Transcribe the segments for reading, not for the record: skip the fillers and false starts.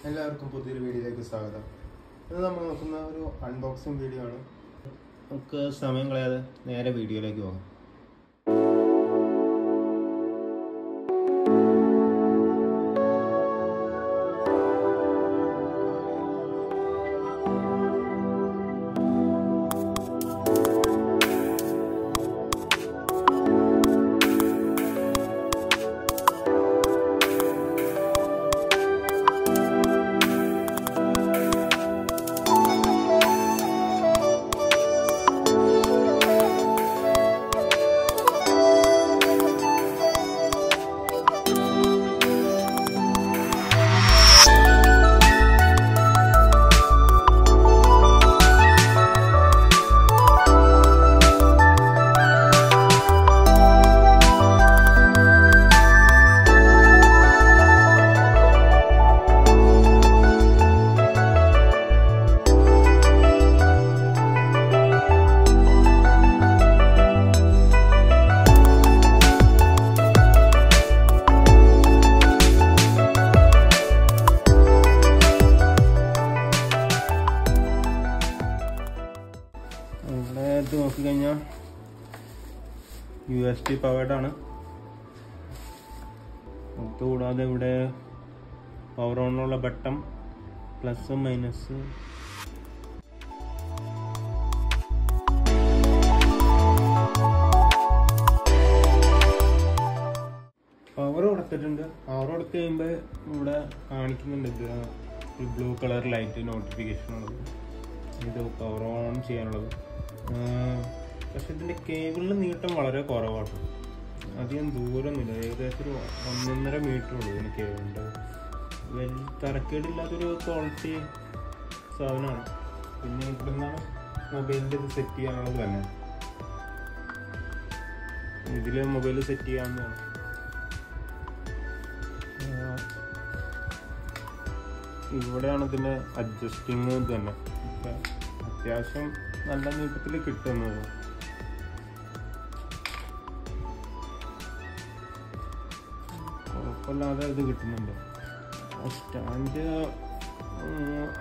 എല്ലാവർക്കും പുതിയൊരു വീഡിയോയിലേക്ക് സ്വാഗതം. ഇത് നമ്മൾ നോക്കുന്ന ഒരു അൺബോക്സിംഗ് വീഡിയോ ആണ്. നമുക്ക് സമയം കളയാതെ നേരെ വീഡിയോയിലേക്ക് പോകാം. ഇത് നോക്കിക്കഴിഞ്ഞാൽ USB പവേർഡ് ആണ്. അതുകൂടാതെ ഇവിടെ പവർ ഓണിനുള്ള ബട്ടൺ, പ്ലസ് മൈനസ്, പവർ കൊടുത്തിട്ടുണ്ട്. പവർ കൊടുത്ത് കഴിയുമ്പോൾ ഇവിടെ കാണിക്കുന്നുണ്ട് ഇത് ഒരു ബ്ലൂ കളർ ലൈറ്റ് നോട്ടിഫിക്കേഷൻ ഉള്ളത്, ഇത് പവർ ഓൺ ചെയ്യാനുള്ളത്. പക്ഷെ ഇതിൻ്റെ കേബിളിന് നീട്ടം വളരെ കുറവാണ്, അധികം ദൂരമൊന്നുമില്ല. ഏകദേശം ഒരു 1.5 മീറ്റർ ഉള്ളൂ ഇതിന് കേബിളിൻ്റെ. വലിയ തരക്കേടില്ലാത്തൊരു ക്വാളിറ്റി സാധനമാണ്. പിന്നെ ഇവിടെ നിന്നാണ് മൊബൈലിൻ്റെ ഇത് സെറ്റ് ചെയ്യാനുള്ളത് തന്നെ. ഇതിൽ മൊബൈൽ സെറ്റ് ചെയ്യാവുന്നതാണ്. ഇവിടെയാണ് ഇതിൻ്റെ അഡ്ജസ്റ്റിങ് തന്നെ. അത്യാവശ്യം നല്ല നീട്ടത്തിൽ കിട്ടുന്നത്. കുഴപ്പമില്ലാതെ ഇത് കിട്ടുന്നുണ്ട്. സ്റ്റാൻഡ്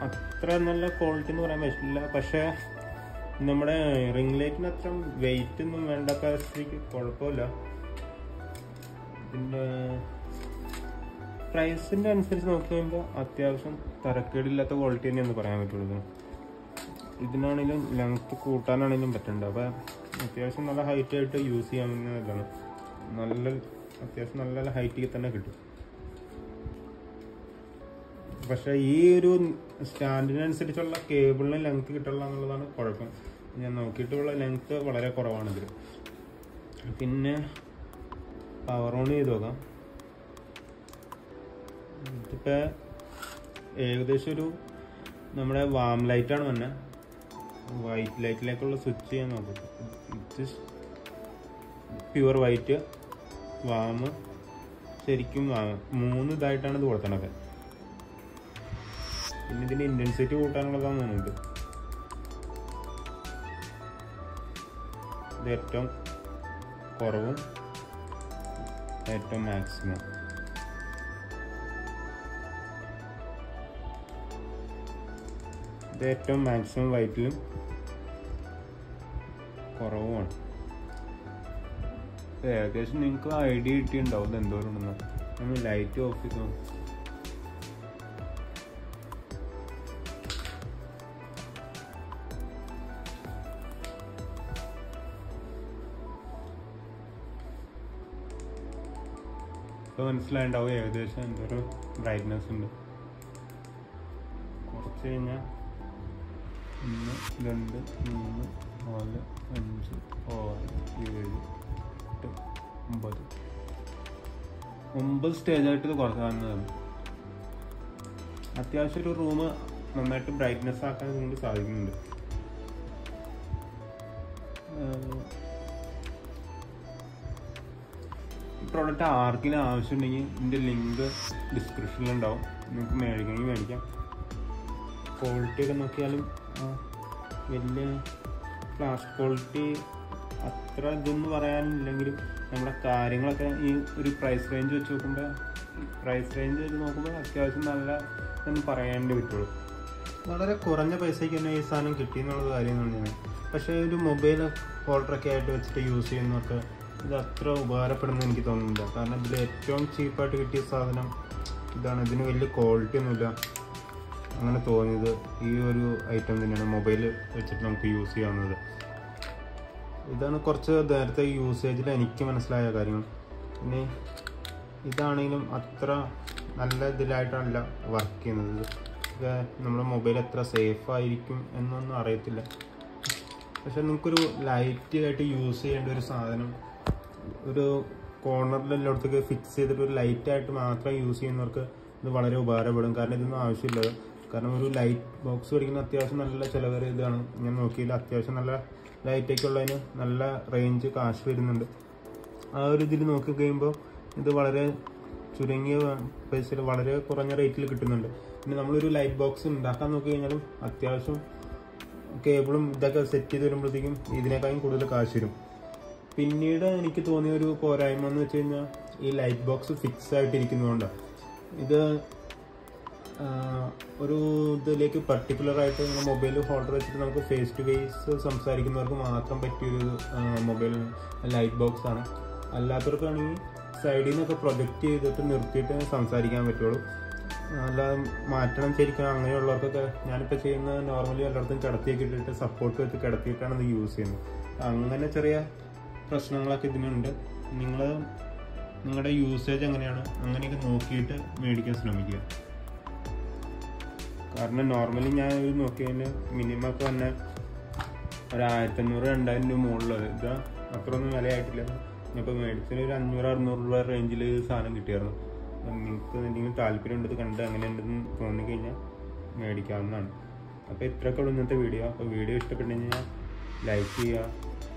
അത്ര നല്ല ക്വാളിറ്റി എന്ന് പറയാൻ പറ്റില്ല. പക്ഷേ നമ്മുടെ റിംഗ് ലൈറ്റിന് അത്ര വെയിറ്റ് ഒന്നും വേണ്ടാത്ത സ്ഥിതിക്ക് കുഴപ്പമില്ല. പിന്നെ പ്രൈസിൻ്റെ അനുസരിച്ച് നോക്കുമ്പോൾ അത്യാവശ്യം തരക്കേടില്ലാത്ത ക്വാളിറ്റി തന്നെയെന്ന് പറയാൻ പറ്റുള്ളൂ. ഇതിനാണെങ്കിലും ലെങ്ത്ത് കൂട്ടാനാണെങ്കിലും പറ്റുന്നുണ്ട്. അപ്പോൾ അത്യാവശ്യം നല്ല ഹൈറ്റായിട്ട് യൂസ് ചെയ്യാവുന്നതാണ്. അത്യാവശ്യം നല്ല ഹൈറ്റിൽ തന്നെ കിട്ടും. പക്ഷേ ഈ ഒരു സ്റ്റാൻഡിനനുസരിച്ചുള്ള കേബിളിന് ലെങ്ത്ത് കിട്ടില്ല എന്നുള്ളതാണ് കുഴപ്പം. ഞാൻ നോക്കിയിട്ടുള്ള ലെങ്ത്ത് വളരെ കുറവാണ് ഇതിൽ. പിന്നെ പവർ ഓൺ ചെയ്ത് നോക്കാം. ഇതിപ്പോൾ ഏകദേശം ഒരു നമ്മുടെ വാം ലൈറ്റാണ് തന്നെ. വൈറ്റ് ലൈറ്റിലേക്കുള്ള സ്വിച്ച് ചെയ്യാൻ നോക്കട്ടെ. ഇത് പ്യുവർ വൈറ്റ്, വാം, ശരിക്കും വാം, 3 ഇതായിട്ടാണ് ഇത് കൊടുത്തണത്. പിന്നെ ഇതിൻ്റെ ഇൻറ്റൻസിറ്റി കൂട്ടാനുള്ളതാണ് തോന്നുന്നുണ്ട്. ഇത് ഏറ്റവും കുറവും ഏറ്റവും മാക്സിമം. ഇത് ഏറ്റവും മാക്സിമം വൈറ്റിലും കുറവുമാണ്. ഏകദേശം നിങ്ങൾക്ക് ഐഡിയ കിട്ടിയിട്ടുണ്ടാവും ഇത് എന്തോരം ഉണ്ടെന്ന്. നമ്മൾ ലൈറ്റ് ഓഫ് ചെയ്ത് നോക്കും. ഇപ്പോൾ മനസ്സിലായിട്ടുണ്ടാവും ഏകദേശം എന്തോരം ബ്രൈറ്റ്നെസ് ഉണ്ട്. കുറച്ച് കഴിഞ്ഞാൽ 1, 2, 3, 4, 5, 6, 7, 8, 9 സ്റ്റേജായിട്ട് ഇത് കുറക്കാവുന്നതാണ്. അത്യാവശ്യം ഒരു റൂം നന്നായിട്ട് ബ്രൈറ്റ്നെസ് ആക്കാൻ കൊണ്ട് സാധിക്കുന്നുണ്ട്. ഈ പ്രോഡക്റ്റ് ആർക്കിന് ആവശ്യമുണ്ടെങ്കിൽ ഇതിൻ്റെ ലിങ്ക് ഡിസ്ക്രിപ്ഷനിലുണ്ടാവും. നിങ്ങൾക്ക് മേടിക്കണമെങ്കിൽ മേടിക്കാം. ക്വാളിറ്റി ഒക്കെ നോക്കിയാലും വലിയ പ്ലാസ്റ്റിക് ക്വാളിറ്റി അത്ര ഇതൊന്നും പറയാനില്ലെങ്കിലും നമ്മുടെ കാര്യങ്ങളൊക്കെ ഈ ഒരു പ്രൈസ് റേഞ്ച് വെച്ച് നോക്കുമ്പോൾ അത്യാവശ്യം നല്ല എന്ന് പറയാനേ പറ്റുള്ളൂ. വളരെ കുറഞ്ഞ പൈസയ്ക്ക് തന്നെ ഈ സാധനം കിട്ടിയെന്നുള്ള കാര്യം തന്നെയാണ്. പക്ഷേ ഒരു മൊബൈൽ ഹോൾഡറൊക്കെ ആയിട്ട് വെച്ചിട്ട് യൂസ് ചെയ്യുന്നവർക്ക് ഇത് അത്ര ഉപകാരപ്പെടുന്ന എനിക്ക് തോന്നുന്നില്ല. കാരണം ഇതിൽ ഏറ്റവും ചീപ്പായിട്ട് കിട്ടിയ സാധനം ഇതാണ്. ഇതിന് വലിയ ക്വാളിറ്റി ഒന്നുമില്ല. അങ്ങനെ തോന്നിയത് ഈ ഒരു ഐറ്റം തന്നെയാണ് മൊബൈൽ വെച്ചിട്ട് നമുക്ക് യൂസ് ചെയ്യാവുന്നത്. ഇതാണ് കുറച്ച് നേരത്തെ യൂസേജിൽ എനിക്ക് മനസ്സിലായ കാര്യങ്ങൾ. പിന്നെ ഇതാണെങ്കിലും അത്ര നല്ല ഇതിലായിട്ടല്ല വർക്ക് ചെയ്യുന്നത്. ഇതൊക്കെ നമ്മുടെ മൊബൈൽ എത്ര സേഫ് ആയിരിക്കും എന്നൊന്നും അറിയത്തില്ല. പക്ഷെ നിങ്ങൾക്കൊരു ലൈറ്റ് ആയിട്ട് യൂസ് ചെയ്യേണ്ട ഒരു സാധനം ഒരു കോർണറിൽ എല്ലായിടത്തൊക്കെ ഫിക്സ് ചെയ്തിട്ട് ഒരു ലൈറ്റായിട്ട് മാത്രം യൂസ് ചെയ്യുന്നവർക്ക് ഇത് വളരെ ഉപകാരപ്പെടും. കാരണം ഇതൊന്നും ആവശ്യമില്ല. കാരണം ഒരു ലൈറ്റ് ബോക്സ് മേടിക്കുന്ന അത്യാവശ്യം നല്ല ചിലവേറിയ ഇതാണ്. ഞാൻ നോക്കിയില്ല, അത്യാവശ്യം നല്ല ലൈറ്റൊക്കെ ഉള്ളതിന് നല്ല റേഞ്ച് കാശ് വരുന്നുണ്ട്. ആ ഒരു ഇതിൽ നോക്കി കഴിയുമ്പോൾ ഇത് വളരെ ചുരുങ്ങിയ പൈസയിൽ വളരെ കുറഞ്ഞ റേറ്റിൽ കിട്ടുന്നുണ്ട്. പിന്നെ നമ്മളൊരു ലൈറ്റ് ബോക്സ് ഉണ്ടാക്കാൻ നോക്കി കഴിഞ്ഞാലും അത്യാവശ്യം കേബിളും ഇതൊക്കെ സെറ്റ് ചെയ്ത് വരുമ്പോഴത്തേക്കും ഇതിനേക്കാളും കൂടുതൽ കാശ് വരും. പിന്നീട് എനിക്ക് തോന്നിയ ഒരു പോരായ്മ എന്ന് വെച്ച് കഴിഞ്ഞാൽ ഈ ലൈറ്റ് ബോക്സ് ഫിക്സ് ആയിട്ടിരിക്കുന്നതുകൊണ്ടാണ്. ഇത് ഒരു ഇതിലേക്ക് പർട്ടിക്കുലറായിട്ട് മൊബൈൽ ഹോൾഡർ വെച്ചിട്ട് നമുക്ക് ഫേസ് ടു ഫേസ് സംസാരിക്കുന്നവർക്ക് മാത്രം പറ്റിയൊരു മൊബൈൽ ലൈറ്റ് ബോക്സ് ആണ്. അല്ലാത്തവർക്കാണെങ്കിൽ സൈഡിൽ നിന്നൊക്കെ പ്രൊജക്റ്റ് ചെയ്തിട്ട് നിർത്തിയിട്ട് സംസാരിക്കാൻ പറ്റുള്ളൂ. അല്ലാതെ മാറ്റണം ശരിക്കും അങ്ങനെയുള്ളവർക്കൊക്കെ ഞാനിപ്പോൾ ചെയ്യുന്നത് നോർമലി എല്ലായിടത്തും കിടത്തിയൊക്കെ ഇട്ടിട്ട് സപ്പോർട്ട് വെച്ച് കിടത്തിയിട്ടാണ് ഇത് യൂസ് ചെയ്യുന്നത്. അങ്ങനെ ചെറിയ പ്രശ്നങ്ങളൊക്കെ ഇതിനുണ്ട്. നിങ്ങളുടെ യൂസേജ് എങ്ങനെയാണ് അങ്ങനെയൊക്കെ നോക്കിയിട്ട് മേടിക്കാൻ ശ്രമിക്കുക. കാരണം നോർമലി ഞാൻ ഇത് നോക്കിയതിന് മിനിമം ഒക്കെ തന്നെ ഒരു 1500-2000 രൂപ മുകളിലുള്ളത്. ഇത് അത്രയൊന്നും വിലയായിട്ടില്ല. ഇപ്പോൾ മേടിച്ചതിന് ഒരു 500-600 രൂപ റേഞ്ചിൽ സാധനം കിട്ടിയായിരുന്നു. നിങ്ങൾക്ക് എന്തെങ്കിലും താല്പര്യം ഉണ്ടത് കണ്ട് അങ്ങനെ ഉണ്ടെന്ന് തോന്നിക്കഴിഞ്ഞാൽ മേടിക്കാവുന്നതാണ്. അപ്പോൾ ഇത്രയൊക്കെ ഉള്ളൂ ഇന്നത്തെ വീഡിയോ. അപ്പോൾ വീഡിയോ ഇഷ്ടപ്പെട്ടു ലൈക്ക് ചെയ്യുക,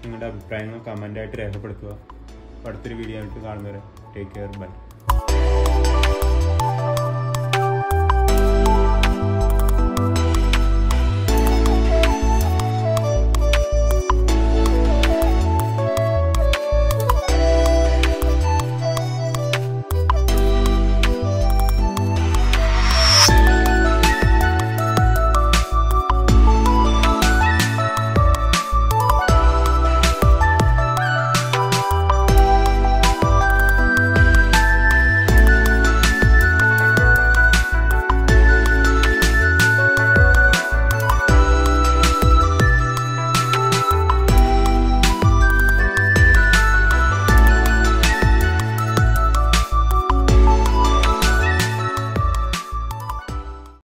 നിങ്ങളുടെ അഭിപ്രായങ്ങൾ കമൻ്റായിട്ട് രേഖപ്പെടുത്തുക. അടുത്തൊരു വീഡിയോ ആയിട്ട് കാണുന്നവരെ ടേക്ക് കെയർ, ബൈ.